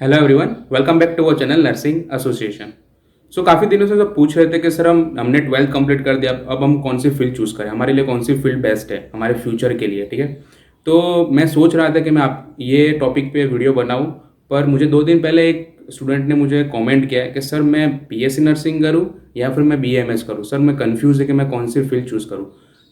Hello everyone, welcome back to our channel nursing association. काफ़ी दिनों से सब पूछ रहे थे कि सर हमने 12th कंप्लीट कर दिया, अब हम कौन सी फील्ड चूज़ करें, हमारे लिए कौन सी फील्ड बेस्ट है हमारे फ्यूचर के लिए। ठीक है, तो मैं सोच रहा था कि मैं आप ये टॉपिक पे वीडियो बनाऊं, पर मुझे 2 दिन पहले एक स्टूडेंट ने मुझे कमेंट किया है कि सर मैं बीएससी नर्सिंग करूं या फिर मैं बीएमएस करूं, सर मैं कंफ्यूज है कि मैं कौन सी फील्ड चूज़ करूं।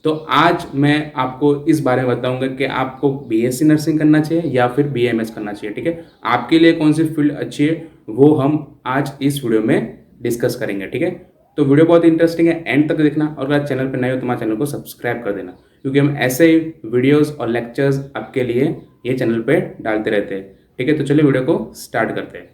तो आज मैं आपको इस बारे में बताऊंगा कि आपको बीएससी नर्सिंग करना चाहिए या फिर बीएमएस करना चाहिए। ठीक है, आपके लिए कौन सी फील्ड अच्छी है वो हम आज इस वीडियो में डिस्कस करेंगे। ठीक है, तो वीडियो बहुत इंटरेस्टिंग है, एंड तक देखना, और अगर चैनल पर नए हो तो हमारे चैनल को सब्सक्राइब कर देना, क्योंकि हम ऐसे ही वीडियोस और लेक्चर्स आपके लिए ये चैनल पे डालते रहते हैं। ठीक है, तो चलिए वीडियो को स्टार्ट करते हैं।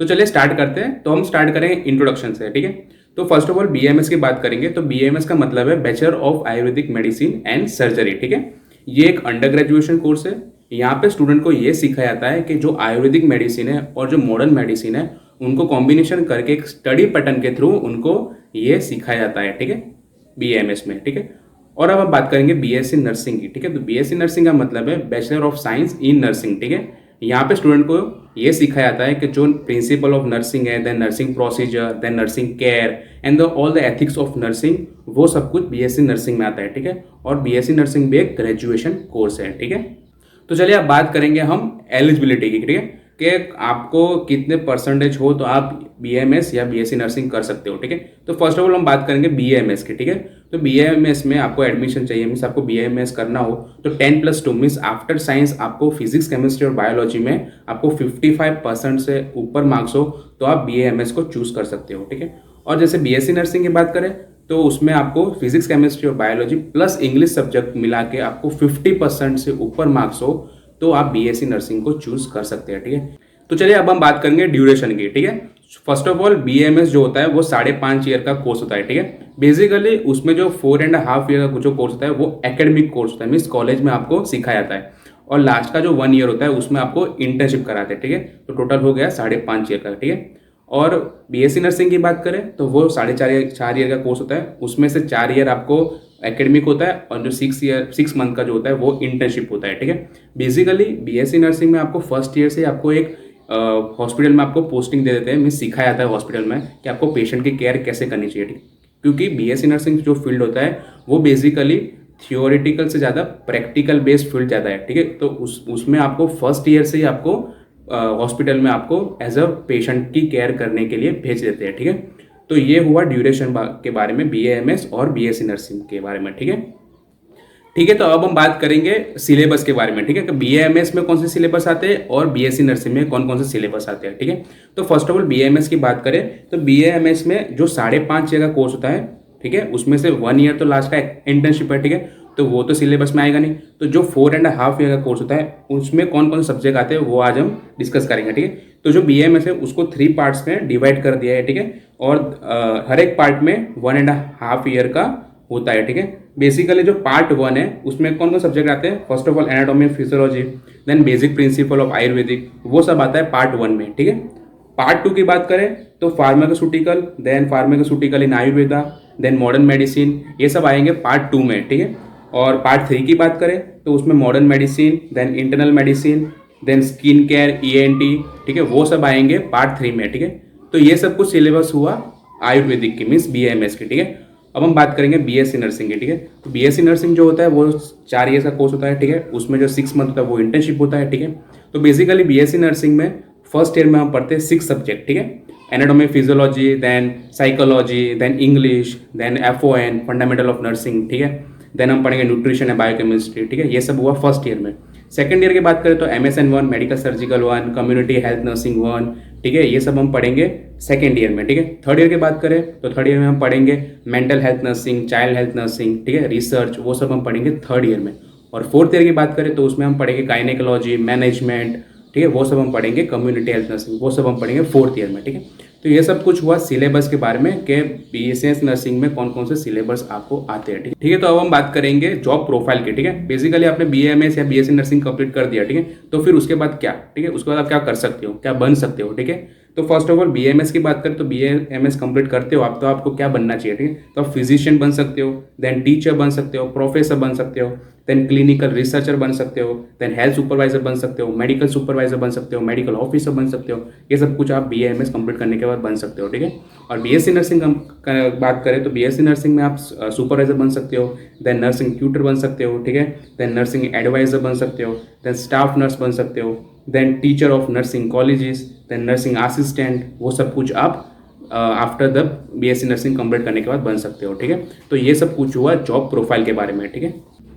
तो चलिए स्टार्ट करते हैं। तो हम स्टार्ट करेंगे इंट्रोडक्शन से। ठीक है, तो फर्स्ट ऑफ ऑल बीएमएस की बात करेंगे। तो बीएमएस का मतलब है bachelor of Ayurvedic medicine and surgery. ठीक है, ये एक अंडर ग्रेजुएशन कोर्स है। यहाँ पे स्टूडेंट को ये सिखाया जाता है कि जो आयुर्वेदिक मेडिसिन है और जो मॉडर्न मेडिसिन है उनको कॉम्बिनेशन करके एक स्टडी पैटर्न के थ्रू उनको ये सिखाया जाता है। ठीक है, बीएमएस में। ठीक है, और अब हम बात करेंगे बीएससी नर्सिंग की। ठीक है, तो बीएससी नर्सिंग का मतलब है bachelor of science in nursing. ठीक है, यहाँ पे स्टूडेंट को ये सिखाया जाता है कि जो प्रिंसिपल ऑफ नर्सिंग है, then nursing procedure, then nursing care and all the ethics of nursing, वो सब कुछ बीएससी नर्सिंग में आता है। ठीक है, और बीएससी नर्सिंग भी एक ग्रेजुएशन कोर्स है। ठीक है, तो चलिए अब बात करेंगे हम एलिजिबिलिटी की। ठीक है, कि आपको कितने परसेंटेज हो तो आप बीएमएस या बीएससी नर्सिंग कर सकते हो। ठीक है, तो फर्स्ट ऑफ ऑल हम बात करेंगे बीएमएस की। ठीक है, तो बीएमएस में आपको एडमिशन चाहिए, मीन्स आपको बीएमएस करना हो तो 10+2 मीन्स आफ्टर साइंस आपको फिजिक्स, केमिस्ट्री और बायोलॉजी में आपको 55% से ऊपर मार्क्स हो तो आप बीएमएस को चूज कर सकते हो। ठीक है, और जैसे बीएससी नर्सिंग की बात करें तो उसमें आपको फिजिक्स, केमिस्ट्री और बायोलॉजी प्लस इंग्लिश सब्जेक्ट मिला के आपको 50% से ऊपर मार्क्स हो तो आप बीएससी नर्सिंग को चूज कर सकते हैं। ठीक है, तो चलिए अब हम बात करेंगे ड्यूरेशन की। ठीक है, फर्स्ट ऑफ ऑल बीएमएस जो होता है वो 5.5 ईयर का कोर्स होता है। ठीक है, बेसिकली उसमें जो 4.5 ईयर का जो कोर्स होता है वो एकेडमिक कोर्स होता है, मीन्स कॉलेज में आपको सिखाया जाता है, और लास्ट का जो 1 ईयर होता है उसमें आपको इंटर्नशिप कराते हैं। ठीक है, तो टोटल हो गया 5.5 ईयर का। ठीक है, और बीएससी नर्सिंग की बात करें तो वो 4.5 ईयर का कोर्स होता है, उसमें से 4 ईयर आपको एकेडमिक होता है और जो 6 मंथ का जो होता है वो इंटर्नशिप होता है। ठीक है, बेसिकली बीएससी नर्सिंग में आपको फर्स्ट ईयर से आपको एक हॉस्पिटल में आपको पोस्टिंग दे देते हैं, मीन्स सिखाया जाता है हॉस्पिटल में कि आपको पेशेंट की केयर कैसे करनी चाहिए। ठीक, क्योंकि बीएससी नर्सिंग जो फील्ड होता है वो बेसिकली थियोरिटिकल से ज़्यादा प्रैक्टिकल बेस्ड फील्ड ज़्यादा है। ठीक है, तो उसमें आपको फर्स्ट ईयर से ही आपको हॉस्पिटल में आपको एज अ पेशेंट की केयर करने के लिए भेज देते हैं। ठीक है, तो ये हुआ ड्यूरेशन के बारे में बीएमएस और बीएससी नर्सिंग के बारे में। ठीक है, ठीक है, तो अब हम बात करेंगे सिलेबस के बारे में। ठीक है, कि बीएमएस में कौन से सिलेबस आते हैं और बीएससी नर्सिंग में कौन कौन से सिलेबस आते हैं। ठीक है, तो फर्स्ट ऑफ ऑल बीएमएस की बात करें तो बीएमएस में जो 5.5 ईयर का कोर्स होता है, ठीक है, उसमें से 1 ईयर तो लास्ट का इंटर्नशिप है। ठीक है, तो वो तो सिलेबस में आएगा नहीं, तो जो 4.5 ईयर का कोर्स होता है उसमें कौन कौन से सब्जेक्ट आते हैं वो आज हम डिस्कस करेंगे। ठीक है, तो जो बीएमएस है उसको 3 पार्ट्स में डिवाइड कर दिया है। ठीक है, और हर एक पार्ट में 1.5 ईयर का होता है। ठीक है, बेसिकली जो पार्ट 1 है उसमें कौन कौन सब्जेक्ट आते हैं, first of all anatomy, physiology, then basic principle of Ayurvedic, वो सब आता है पार्ट 1 में। ठीक है, पार्ट 2 की बात करें तो फार्मास्यूटिकल, देन फार्मास्यूटिकल इन आयुर्वेदा, देन मॉडर्न मेडिसिन, ये सब आएंगे पार्ट 2 में। ठीक है, और पार्ट 3 की बात करें तो उसमें modern medicine, then internal medicine, then skin care, ENT, ठीक है, वो सब आएंगे पार्ट 3 में। ठीक है, तो ये सब कुछ सिलेबस हुआ आयुर्वेदिक की, मीन्स बीएमएस की। ठीक है, अब हम बात करेंगे बीएससी नर्सिंग की। ठीक है, तो बीएससी नर्सिंग जो होता है वो 4 ईयर का कोर्स होता है। ठीक है, उसमें जो 6 मंथ होता है वो इंटर्नशिप होता है। ठीक है, तो बेसिकली बीएससी नर्सिंग में फर्स्ट ईयर में हम पढ़ते हैं 6 सब्जेक्ट। ठीक है, anatomy, physiology, then psychology, then English, then FON, fundamental of nursing. ठीक है, देन हम पढ़ेंगे न्यूट्रिशन है, बायोकेमिस्ट्री। ठीक है, ये सब हुआ फर्स्ट ईयर में। सेकंड ईयर की बात करें तो MSN 1, medical surgical 1, community health nursing 1। ठीक है, ये सब हम पढ़ेंगे सेकंड ईयर में। ठीक है, थर्ड ईयर की बात करें तो थर्ड ईयर में हम पढ़ेंगे mental health nursing, child health nursing, ठीक है, रिसर्च, वो सब हम पढ़ेंगे थर्ड ईयर में। और फोर्थ ईयर की बात करें तो उसमें हम पढ़ेंगे गायनेकोलॉजी, मैनेजमेंट, ठीक है, वो सब हम पढ़ेंगे, कम्युनिटी हेल्थ नर्सिंग, वो सब हम पढ़ेंगे फोर्थ ईयर में। ठीक है, तो ये सब कुछ हुआ सिलेबस के बारे में कि बीएससी नर्सिंग में कौन कौन से सिलेबस आपको आते हैं। ठीक है, तो अब हम बात करेंगे जॉब प्रोफाइल की। ठीक है, बेसिकली आपने बीएमएस या बीएससी नर्सिंग कंप्लीट कर दिया। ठीक है, तो फिर उसके बाद क्या, ठीक है, उसके बाद आप क्या कर सकते हो, क्या बन सकते हो। ठीक है, तो फर्स्ट ऑफ ऑल BAMS की बात करें तो BAMS कंप्लीट करते हो आप, तो आपको क्या बनना चाहिए, ठीक है। तो आप फिजिशियन बन सकते हो, देन टीचर बन सकते हो, प्रोफेसर बन सकते हो, देन क्लिनिकल रिसर्चर बन सकते हो, देन हेल्थ सुपरवाइजर बन सकते हो, मेडिकल सुपरवाइजर बन सकते हो, मेडिकल ऑफिसर बन सकते हो। ये सब कुछ आप BAMS कंप्लीट करने के बाद बन सकते हो, ठीक है। और BSc नर्सिंग का बात करें तो BSc नर्सिंग में आप सुपरवाइजर बन सकते हो, देन नर्सिंग ट्यूटर बन सकते हो, ठीक है, देन नर्सिंग एडवाइजर बन सकते हो, देन स्टाफ नर्स बन सकते हो, then teacher of nursing colleges, then nursing assistant, वो सब कुछ आप after the BSc nursing complete करने के बाद बन सकते हो, ठीक है। तो ये सब कुछ हुआ जॉब प्रोफाइल के बारे में, ठीक है।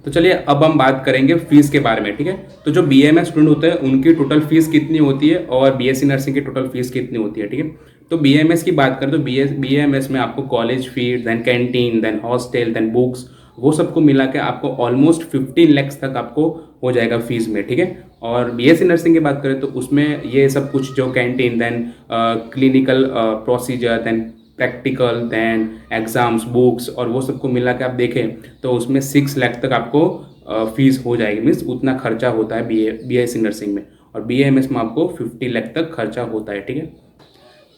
तो चलिए अब हम बात करेंगे फीस के बारे में, ठीक है। तो जो BAMS स्टूडेंट होते हैं उनकी टोटल फीस कितनी होती है और BSc नर्सिंग की टोटल फीस कितनी होती है, ठीक है। तो BAMS की बात करें तो BAMS में आपको college fee, then canteen, then hostel, then books, वो सबको मिला के आपको ऑलमोस्ट 15 lakhs तक आपको हो जाएगा फीस में, ठीक है। और BSc नर्सिंग की बात करें तो उसमें ये सब कुछ जो canteen, then clinical procedure, then practical, then exams, books और वो सबको मिला के आप देखें तो उसमें 6 लाख तक आपको फीस हो जाएगी। मीन्स उतना खर्चा होता है BSc नर्सिंग में, और BAMS में आपको 50 लाख तक खर्चा होता है, ठीक है।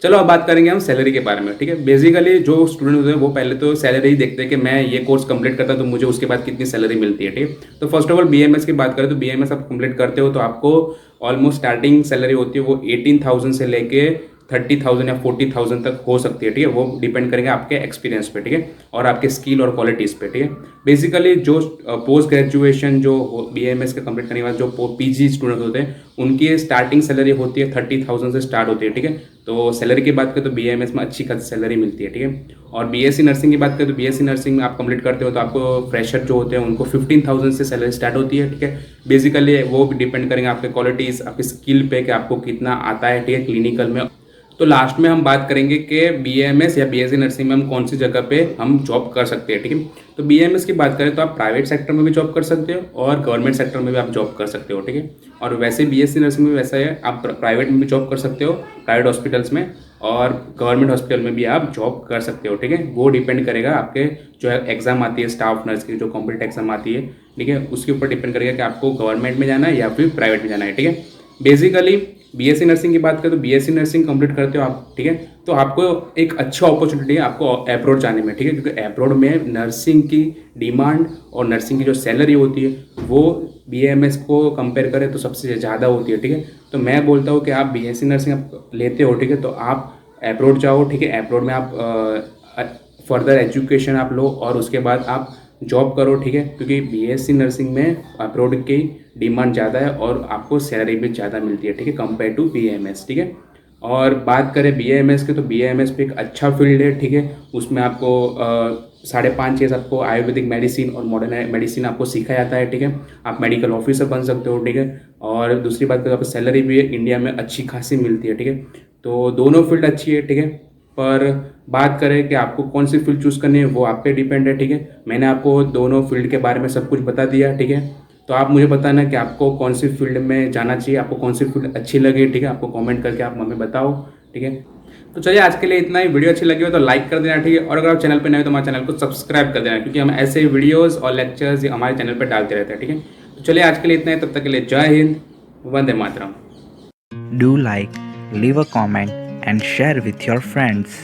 चलो अब बात करेंगे हम सैलरी के बारे में, ठीक है। बेसिकली जो स्टूडेंट होते हैं वो पहले तो सैलरी ही देखते हैं कि मैं ये कोर्स कंप्लीट करता हूं तो मुझे उसके बाद कितनी सैलरी मिलती है, ठीक है। तो फर्स्ट ऑफ ऑल BAMS की बात करें तो BAMS आप कंप्लीट करते हो तो आपको ऑलमोस्ट स्टार्टिंग सैलरी होती है वो 18,000 से लेके 30,000 या 40,000 तक हो सकती है, ठीक है। वो डिपेंड करेंगे आपके एक्सपीरियंस पे, ठीक है, और आपके स्किल और क्वालिटीज़ पे, ठीक है। बेसिकली जो पोस्ट ग्रेजुएशन जो BAMS के कंप्लीट करने के बाद जो PG स्टूडेंट होते हैं उनकी स्टार्टिंग सैलरी होती है 30,000 से स्टार्ट होती है, ठीक है। तो सैलरी की बात करें तो BAMS में अच्छी खासी सैलरी मिलती है, ठीक है। और BSc नर्सिंग की बात करें तो BSc नर्सिंग में आप कंप्लीट करते हो तो आपको फ्रेशर जो होते हैं उनको 15,000 से सैलरी स्टार्ट होती है, ठीक है। बेसिकली वो भी डिपेंड करेंगे आपके क्वालिटीज़, आपके स्किल पे कि आपको कितना आता है, ठीक है, क्लिनिकल में। तो लास्ट में हम बात करेंगे कि BAMS या BSc नर्सिंग में हम कौन सी जगह पे हम जॉब कर सकते हैं, ठीक है। तो BAMS की बात करें तो आप प्राइवेट सेक्टर में भी जॉब कर सकते हो और गवर्नमेंट सेक्टर में भी आप जॉब कर सकते हो, ठीक है। और वैसे BSc नर्सिंग में वैसा है, आप प्राइवेट में भी जॉब कर सकते हो, प्राइवेट हॉस्पिटल्स में, और गवर्नमेंट हॉस्पिटल में भी आप जॉब कर सकते हो, ठीक है। वो डिपेंड करेगा आपके जो है एग्जाम आती है स्टाफ नर्स की, जो कॉम्पिटेटिव एग्जाम आती है, ठीक है, उसके ऊपर डिपेंड करेगा कि आपको गवर्नमेंट में जाना है या फिर प्राइवेट में जाना है, ठीक है। बेसिकली BSc नर्सिंग की बात करें तो BSc नर्सिंग कंप्लीट करते हो आप, ठीक है, तो आपको एक अच्छा अपॉर्चुनिटी है आपको अब्रॉड जाने में, ठीक है, क्योंकि अब्रॉड में नर्सिंग की डिमांड और नर्सिंग की जो सैलरी होती है वो BAMS को कंपेयर करें तो सबसे ज़्यादा होती है, ठीक है। तो मैं बोलता हूँ कि आप BSc नर्सिंग आप लेते हो, ठीक है, तो आप अब्रॉड जाओ, ठीक है, अब्रॉड में आप फर्दर एजुकेशन आप लो और उसके बाद आप जॉब करो, ठीक है, क्योंकि BSc नर्सिंग में अब्रॉड की डिमांड ज़्यादा है और आपको सैलरी भी ज़्यादा मिलती है, ठीक है, कंपेयर टू BAMS, ठीक है। और बात करें BAMS के तो BAMS भी एक अच्छा फील्ड है, ठीक है, उसमें आपको 5.5 आपको आयुर्वेदिक मेडिसिन और मॉडर्न मेडिसिन आपको सीखा जाता है, ठीक है। आप मेडिकल ऑफिसर बन सकते हो, ठीक है। और दूसरी बात करें आपको सैलरी भी इंडिया में अच्छी खासी मिलती है, ठीक है। तो दोनों फील्ड अच्छी है, ठीक है। पर बात करें कि आपको कौन सी फील्ड चूज़ करनी है वो आप पे डिपेंड है, ठीक है। मैंने आपको दोनों फील्ड के बारे में सब कुछ बता दिया, ठीक है। तो आप मुझे बताना कि आपको कौन सी फील्ड में जाना चाहिए, आपको कौन सी फील्ड अच्छी लगी, ठीक है। आपको कमेंट करके आप हमें बताओ, ठीक है। तो चलिए आज के लिए इतना ही। वीडियो अच्छी लगी हो तो लाइक कर देना, ठीक है। और अगर आप चैनल पर नए हो तो हमारे चैनल को सब्सक्राइब कर देना, क्योंकि हम ऐसे वीडियोज़ और लेक्चर्स हमारे चैनल पर डालते रहते हैं, ठीक है। तो चलिए आज के लिए इतना ही, तब तक के लिए जय Hind, Vande Mataram. Do like, leave a comment, and share with your friends.